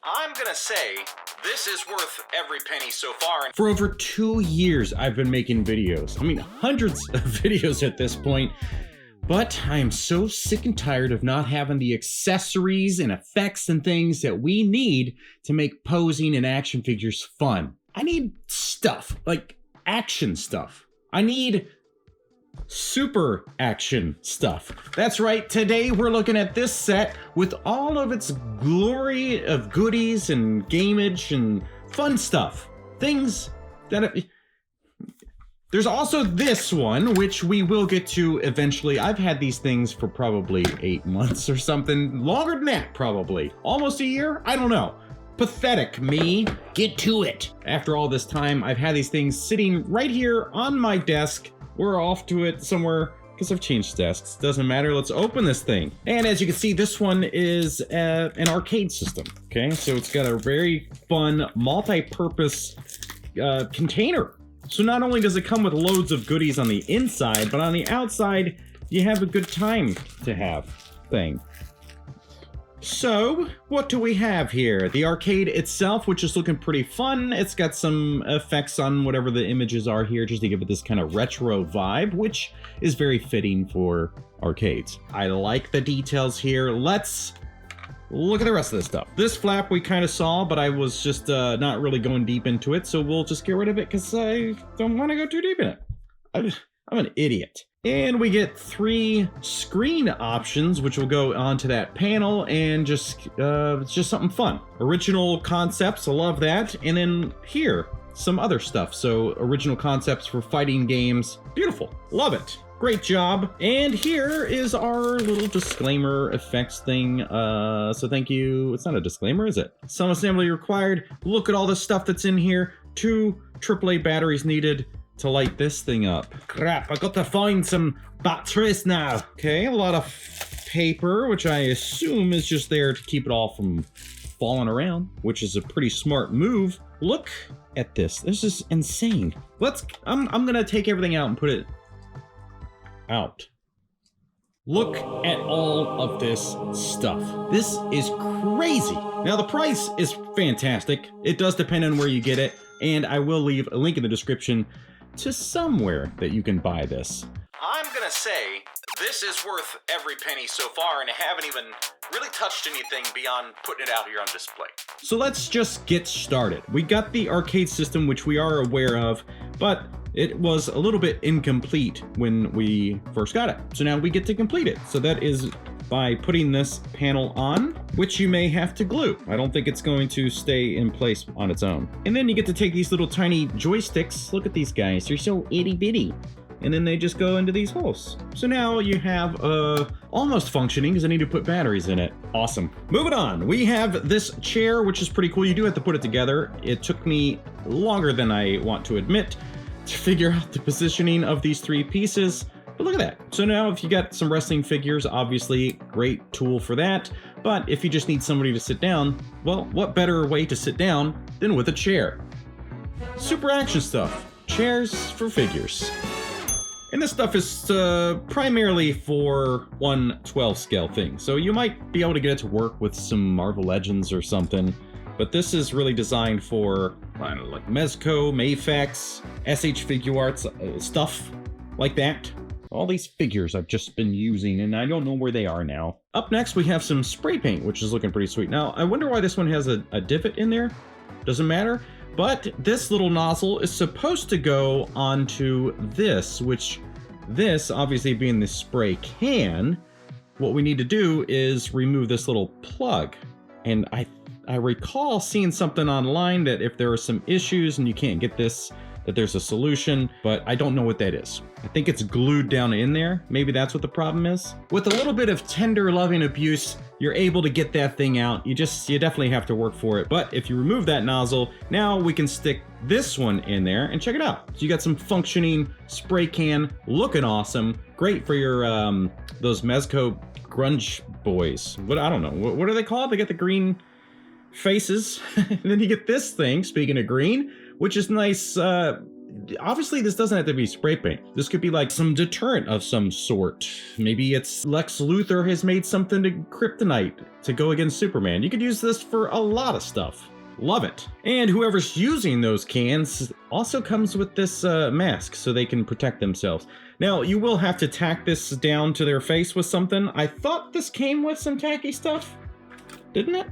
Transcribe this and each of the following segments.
I'm gonna say this is worth every penny so far. For over 2 years, I've been making videos. I mean, hundreds of videos at this point. But I am so sick and tired of not having the accessories and effects and things that we need to make posing and action figures fun. I need stuff, like action stuff. I need super action stuff. That's right, today we're looking at this set with all of its glory of goodies and gameage and fun stuff. Things that... There's also this one, which we will get to eventually. I've had these things for probably 8 months or something. Longer than that, probably. Almost a year? I don't know. Pathetic me. Get to it. After all this time, I've had these things sitting right here on my desk. We're off to it somewhere because I've changed desks. Doesn't matter. Let's open this thing. And as you can see, this one is an arcade system. Okay, so it's got a very fun multi-purpose container. So not only does it come with loads of goodies on the inside, but on the outside, you have a good time to have thing. So, what do we have here? The arcade itself, which is looking pretty fun. It's got some effects on whatever the images are here, just to give it this kind of retro vibe, which is very fitting for arcades. I like the details here. Let's look at the rest of this stuff. This flap we kind of saw, but I was just not really going deep into it, so we'll just get rid of it because I don't want to go too deep in it. I'm an idiot. And we get 3 screen options, which will go onto that panel, and just it's just something fun. Original concepts, I love that. And then here, some other stuff. So original concepts for fighting games. Beautiful, love it. Great job. And here is our little disclaimer effects thing. So thank you. It's not a disclaimer, is it? Some assembly required. Look at all the stuff that's in here. 2 AAA batteries needed to light this thing up. Crap, I got to find some batteries now. Okay, a lot of paper, which I assume is just there to keep it all from falling around, which is a pretty smart move. Look at this. This is insane. I'm gonna take everything out and put it out. Look at all of this stuff. This is crazy. Now the price is fantastic. It does depend on where you get it, and I will leave a link in the description to somewhere that you can buy this. I'm gonna say this is worth every penny so far, and I haven't even really touched anything beyond putting it out here on display. So let's just get started. We got the arcade system, which we are aware of, but it was a little bit incomplete when we first got it. So now we get to complete it. So that is by putting this panel on, which you may have to glue. I don't think it's going to stay in place on its own. And then you get to take these little tiny joysticks. Look at these guys, they're so itty bitty. And then they just go into these holes. So now you have almost functioning, because I need to put batteries in it. Awesome. Moving on, we have this chair, which is pretty cool. You do have to put it together. It took me longer than I want to admit to figure out the positioning of these 3 pieces. But look at that. So now if you got some wrestling figures, obviously great tool for that. But if you just need somebody to sit down, well, what better way to sit down than with a chair? Super action stuff. Chairs for figures. And this stuff is primarily for 1/12 scale thing. So you might be able to get it to work with some Marvel Legends or something. But this is really designed for, I don't know, like Mezco, Mafex, SH Figuarts, stuff like that. All these figures I've just been using, and I don't know where they are now. Up next, we have some spray paint, which is looking pretty sweet. Now, I wonder why this one has a divot in there. Doesn't matter. But this little nozzle is supposed to go onto this, which this, obviously being the spray can, what we need to do is remove this little plug. And I recall seeing something online that if there are some issues and you can't get this, that there's a solution, but I don't know what that is. I think it's glued down in there. Maybe that's what the problem is. With a little bit of tender loving abuse, you're able to get that thing out. You definitely have to work for it. But if you remove that nozzle, now we can stick this one in there and check it out. So you got some functioning spray can, looking awesome. Great for your, those Mezco grunge boys. I don't know, what are they called? They get the green faces. And then you get this thing, speaking of green, which is nice, obviously this doesn't have to be spray paint. This could be like some deterrent of some sort. Maybe it's Lex Luthor has made something to kryptonite to go against Superman. You could use this for a lot of stuff. Love it. And whoever's using those cans also comes with this mask so they can protect themselves. Now, you will have to tack this down to their face with something. I thought this came with some tacky stuff, didn't it?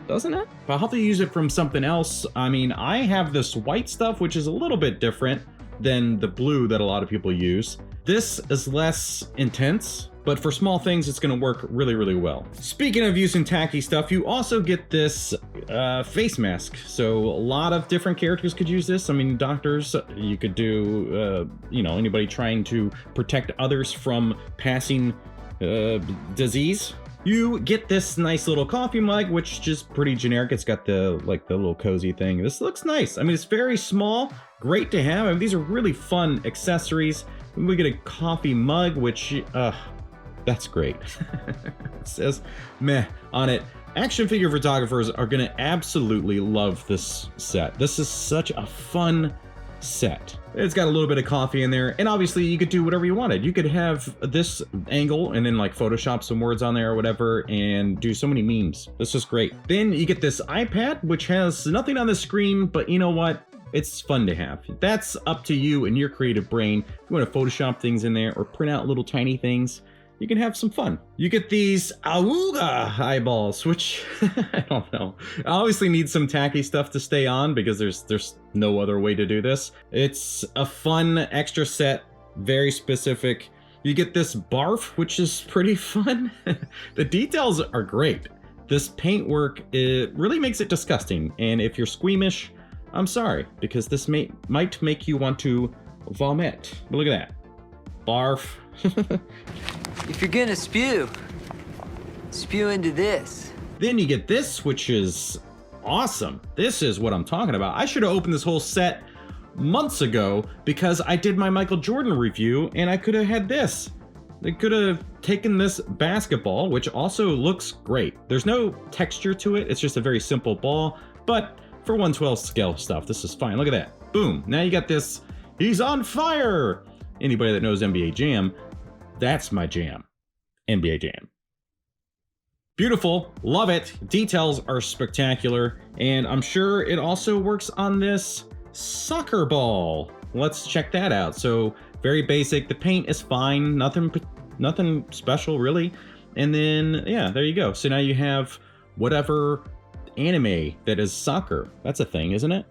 Doesn't it? But I'll have to use it from something else. I mean, I have this white stuff, which is a little bit different than the blue that a lot of people use. This is less intense, but for small things, it's gonna work really, really well. Speaking of using tacky stuff, you also get this face mask. So a lot of different characters could use this. I mean, doctors, you could do, you know, anybody trying to protect others from passing disease. You get this nice little coffee mug, which is just pretty generic. It's got the little cozy thing. This looks nice. I mean, it's very small, great to have. I mean, these are really fun accessories. We get a coffee mug, which, that's great. It says meh on it. Action figure photographers are gonna absolutely love this set. This is such a fun set. It's got a little bit of coffee in there, and obviously you could do whatever you wanted. You could have this angle and then like Photoshop some words on there or whatever and do so many memes. This is great. Then you get this iPad, which has nothing on the screen, but you know what? It's fun to have. That's up to you and your creative brain. If you want to Photoshop things in there or print out little tiny things, you can have some fun. You get these Awooga eyeballs, which I don't know. I obviously need some tacky stuff to stay on because there's no other way to do this. It's a fun extra set, very specific. You get this barf, which is pretty fun. The details are great. This paintwork, it really makes it disgusting. And if you're squeamish, I'm sorry, because this might make you want to vomit. But look at that. Barf. If you're gonna spew into this. Then you get this, which is awesome. This is what I'm talking about. I should have opened this whole set months ago because I did my Michael Jordan review and I could have had this. They could have taken this basketball, which also looks great. There's no texture to it. It's just a very simple ball, but for 1/12 scale stuff, this is fine. Look at that. Boom. Now you got this. He's on fire. Anybody that knows NBA Jam, that's my jam. NBA Jam. Beautiful. Love it. Details are spectacular. And I'm sure it also works on this soccer ball. Let's check that out. So very basic. The paint is fine. Nothing special really. And then, yeah, there you go. So now you have whatever anime that is soccer. That's a thing, isn't it?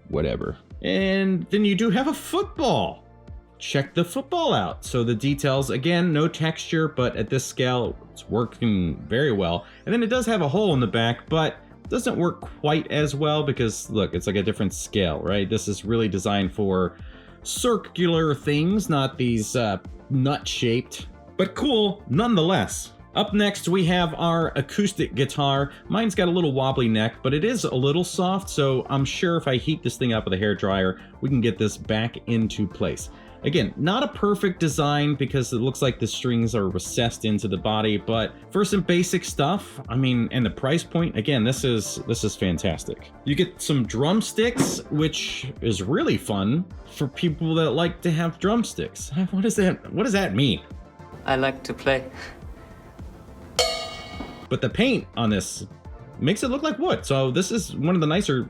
Whatever. And then you do have a football. Check the football out. So the details, again, no texture, but at this scale, it's working very well. And then it does have a hole in the back, but it doesn't work quite as well because, look, it's like a different scale, right? This is really designed for circular things, not these nut-shaped, but cool nonetheless. Up next, we have our acoustic guitar. Mine's got a little wobbly neck, but it is a little soft, so I'm sure if I heat this thing up with a hairdryer, we can get this back into place. Again, not a perfect design because it looks like the strings are recessed into the body, but for some basic stuff, I mean, and the price point, again, this is fantastic. You get some drumsticks, which is really fun for people that like to have drumsticks. What does that mean? I like to play. But the paint on this makes it look like wood. So this is one of the nicer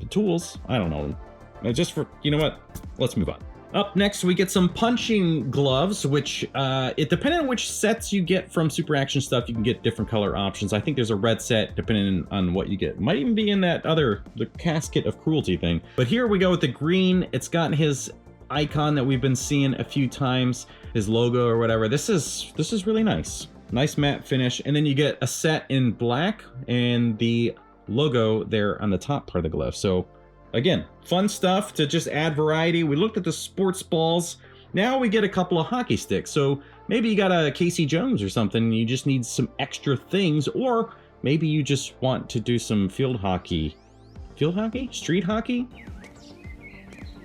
tools. I don't know. Just for, you know what? Let's move on. Up next, we get some punching gloves, which, depending on which sets you get from Super Action Stuff, you can get different color options. I think there's a red set, depending on what you get. Might even be in that the Casket of Cruelty thing. But here we go with the green. It's got his icon that we've been seeing a few times, his logo or whatever. This is really nice. Nice matte finish. And then you get a set in black and the logo there on the top part of the glove. So again, fun stuff to just add variety. We looked at the sports balls. Now we get a couple of hockey sticks. So maybe you got a Casey Jones or something and you just need some extra things, or maybe you just want to do some field hockey. Field hockey? Street hockey?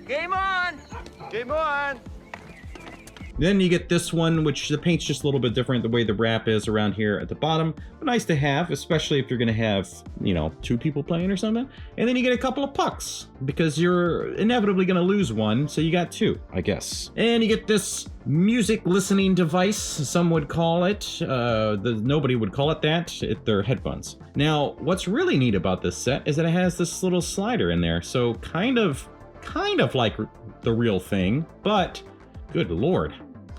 Game on! Game on! Then you get this one, which the paint's just a little bit different, the way the wrap is around here at the bottom. But nice to have, especially if you're gonna have, you know, 2 people playing or something. And then you get a couple of pucks, because you're inevitably gonna lose one, so you got 2, I guess. And you get this music listening device, some would call it. Nobody would call it that. They're headphones. Now, what's really neat about this set is that it has this little slider in there, so kind of like the real thing, but good lord,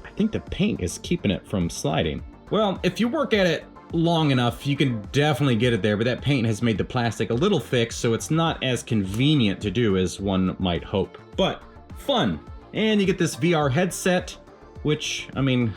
I think the paint is keeping it from sliding. Well, if you work at it long enough, you can definitely get it there, but that paint has made the plastic a little thick, so it's not as convenient to do as one might hope. But fun. And you get this VR headset, which, I mean,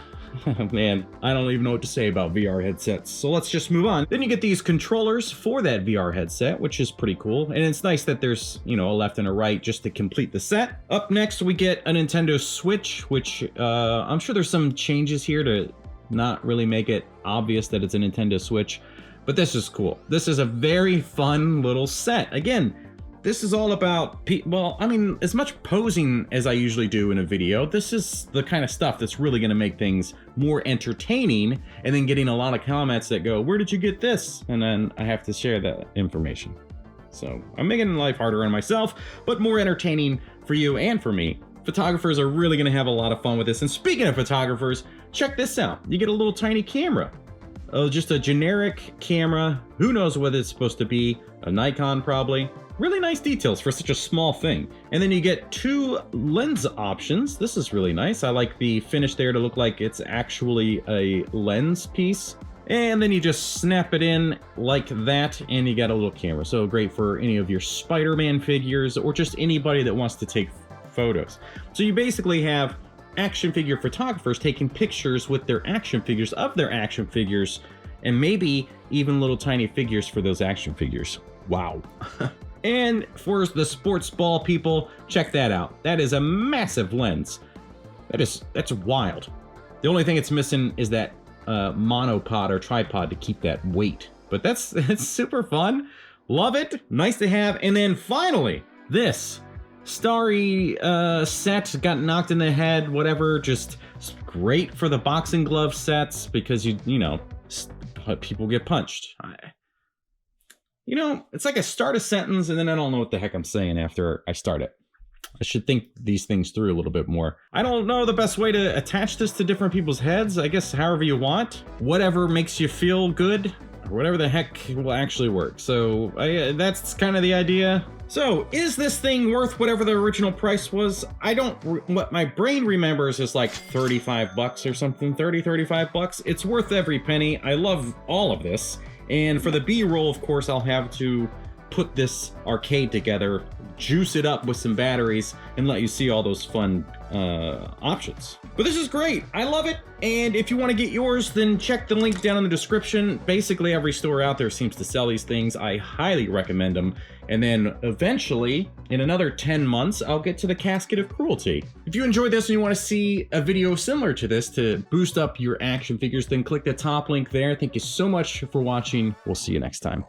man, I don't even know what to say about VR headsets. So let's just move on. Then you get these controllers for that VR headset, which is pretty cool. And it's nice that there's, you know, a left and a right just to complete the set. Up next, we get a Nintendo Switch, which I'm sure there's some changes here to not really make it obvious that it's a Nintendo Switch, but this is cool. This is a very fun little set. Again, this is all about, well, I mean, as much posing as I usually do in a video, this is the kind of stuff that's really going to make things more entertaining, and then getting a lot of comments that go, where did you get this? And then I have to share that information. So I'm making life harder on myself, but more entertaining for you and for me. Photographers are really going to have a lot of fun with this. And speaking of photographers, check this out. You get a little tiny camera. Just a generic camera. Who knows what it's supposed to be? A Nikon probably. Really nice details for such a small thing. And then you get 2 lens options. This is really nice. I like the finish there to look like it's actually a lens piece. And then you just snap it in like that, and you got a little camera. So great for any of your Spider-Man figures, or just anybody that wants to take photos. So you basically have action figure photographers taking pictures with their action figures of their action figures, and maybe even little tiny figures for those action figures. Wow. And for the sports ball people, check that out. That is a massive lens. That's wild. The only thing it's missing is that monopod or tripod to keep that weight. But that's super fun. Love it. Nice to have. And then finally, this Starry set got knocked in the head, whatever. Just great for the boxing glove sets, because you know, people get punched. You know, it's like I start a sentence and then I don't know what the heck I'm saying after I start it. I should think these things through a little bit more. I don't know the best way to attach this to different people's heads. I guess however you want. Whatever makes you feel good, or whatever the heck will actually work. So that's kind of the idea. So is this thing worth whatever the original price was? What my brain remembers is like 35 bucks or something, 35 bucks. It's worth every penny. I love all of this. And for the B-roll, of course, I'll have to put this arcade together, juice it up with some batteries, and let you see all those fun options. But this is great. I love it. And if you want to get yours, then check the link down in the description. Basically, every store out there seems to sell these things. I highly recommend them. And then eventually, in another 10 months, I'll get to the Casket of Cruelty. If you enjoyed this and you want to see a video similar to this to boost up your action figures, then click the top link there. Thank you so much for watching. We'll see you next time.